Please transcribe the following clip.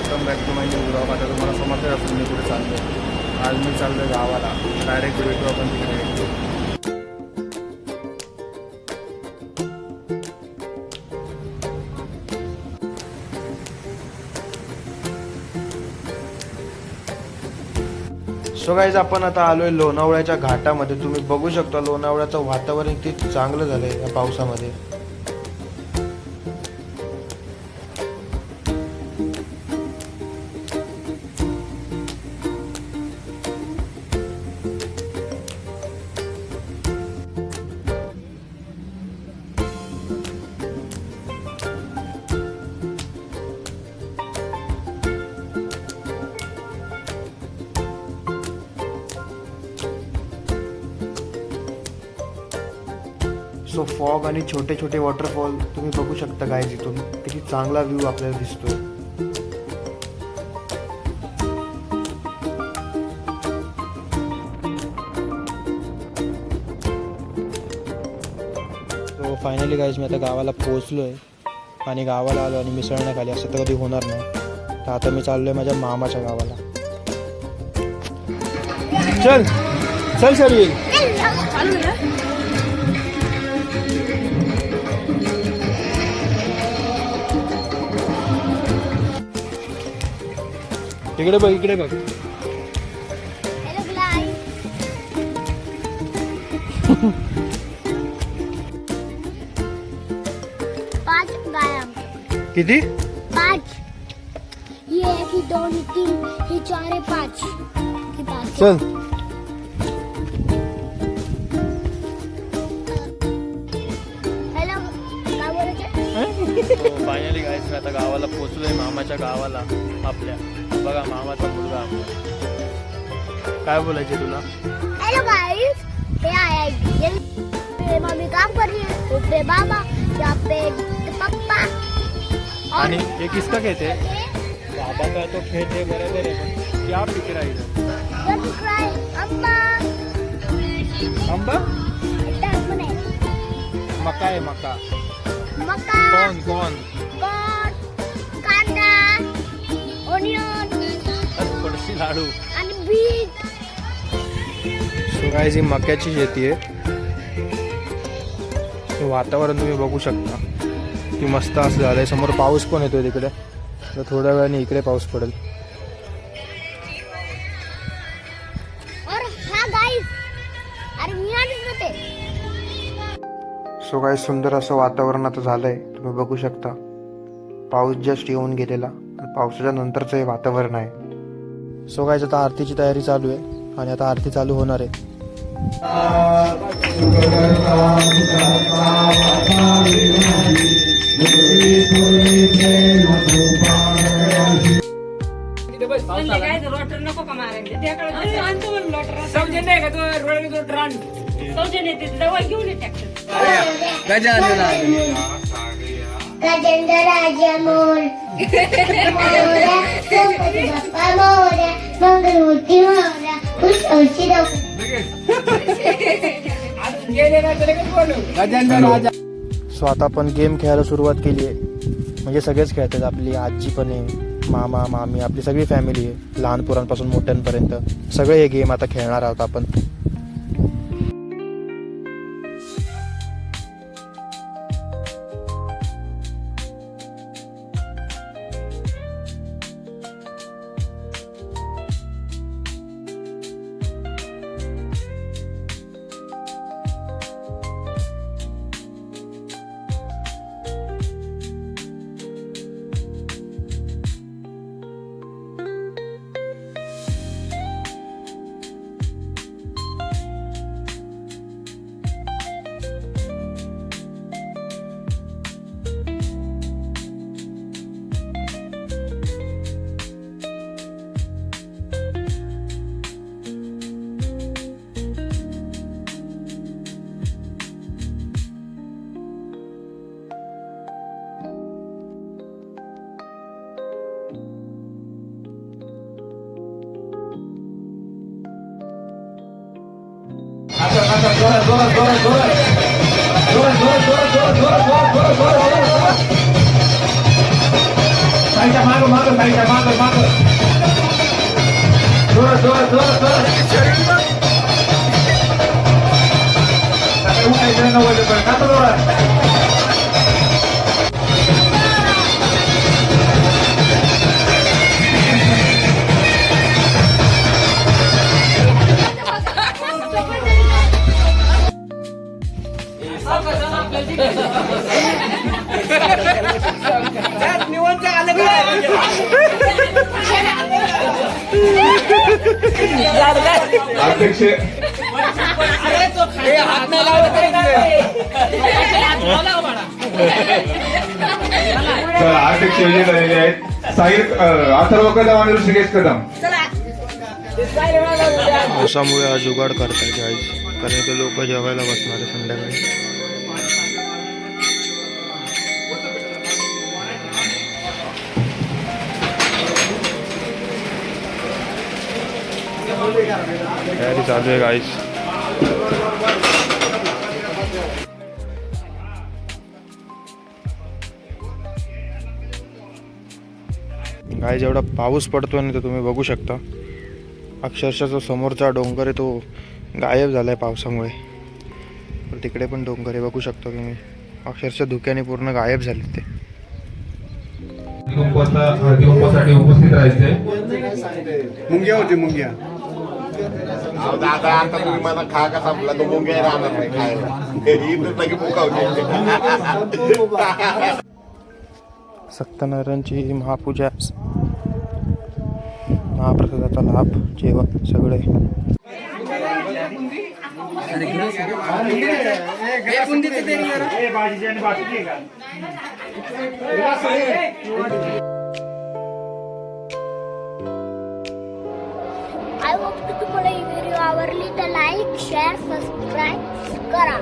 Welcome back to my new blog. आता तुम्हाला समजलं असेल मी कुठे चाललो. आज मी चाललो आहे गावाला. डायरेक्ट भेटू आपण तिकडे. सो गाईज आपण आता आलोय लोणावळ्याच्या घाटामध्ये. तुम्ही बघू शकता लोणावळ्याचं वातावरण किती चांगलं झालंय या पावसामध्ये. सो फॉग आणि छोटे छोटे वॉटरफॉल तुम्ही बघू शकता गाईज. इथून किती चांगला व्ह्यू आपल्याला दिसतोय. सो फायनली गाईज मी आता गावाला पोहोचलोय आणि गावाला आलो आणि मिसळण्याखाली असं तर कधी होणार नाही. तर आता मी चाललोय माझ्या मामाच्या गावाला. चल चल शर्वी. इकडे बघ इकडे बघ. पाच गाया. किती? 5. ये 1 ही 2 ही 3 ही 4 ही 5 ही 5. चल. हॅलो काय बोलायचं? फायनली गाईस मी आता गावाला पोहोचलोय मामाच्या गावाला आपल्या. बघा मामाचा मुलगा. काय बोलायचे तुला? हेलो गाइस, ये आया ये मम्मी काम कर रही है. यहाँ पे बाबा, यहाँ पे पप्पा. आणि हे किसका कहते हैं? बाबा का तो खेळते बरोबर आहे पण क्या पिक रहा इधर? Don't cry, अम्मा. आंबा? इतना पण आहे. मका आहे मका. मका. कौन कौन? कॉर्न, कांदा, ओनियन थोडीशी लाडू. आणि बीट. सो गाईस ही मक्याची शेती आहे. हे वातावरण तुम्ही बघू शकता की मस्त असं झालंय. समोर पाऊस पण येतोय तिकडे. तर थोड्या वेळाने इकडे पाऊस पडेल. और हा गाइस, अरे मी आलीच होते. सो गाईस सुंदर असं वातावरण आता झालंय. तुम्ही बघू शकता पाऊस जस्ट येऊन गेलेला. पावसाच्या नंतरचं हे वातावरण आहे. सो गाईस आता आरतीची तयारी चालू आहे आणि आता आरती चालू होणार आहे. नको का मारायला त्याकडे आणतो लोटर सौजन्य नाही का तो रोड तो ड्रान सौजन्य ते दवा घेऊन येते गजेंद्र राजा मोर मोरया गणपती बाप्पा मोरया मंगलमूर्ती मोरया उशी सो आता आपण गेम खेळायला सुरुवात केली आहे. म्हणजे सगळेच खेळतात. आपली आजी पण आहे, मामा मामी, आपली सगळी फॅमिली आहे, लहान पोरांपासून मोठ्यांपर्यंत सगळे हे गेम आता खेळणार आहोत आपण. साईडच्या मागं अध्यक्ष अध्यक्ष विजय झालेले आहेत. साहिर अथर्व कदम आणि ऋषिकेश कदम. पावसामुळे हा जुगाड करताय गाईज, कारण ते लोक जेवायला बसणार आहे संध्याकाळी. तयारी चालू आहे गाईज. गाईज एवढा पाऊस पडतोय ना, तर तुम्ही बघू शकता अक्षरशः जो समोरचा डोंगर आहे तो गायब झालाय पावसामुळे. तर तिकडे पण डोंगर आहे, बघू शकता तुम्ही. अक्षरशः धुक्याने पूर्ण गायब झाले ते. हळदी कुंकवासाठी उपस्थित राहायचे. मुंग्या होती मुंग्या. दादा आता तुम्ही मला खा कसा आपला तो मुंग्या राहणार नाही खायला. इथं लगे मुकावते. सत्यनारायणची महापूजा, महाप्रसादाचा लाभ, जेवण सगळे. आय होप की तुम्हाला ही व्हिडिओ आवडली तर लाईक शेअर सबस्क्राईब करा.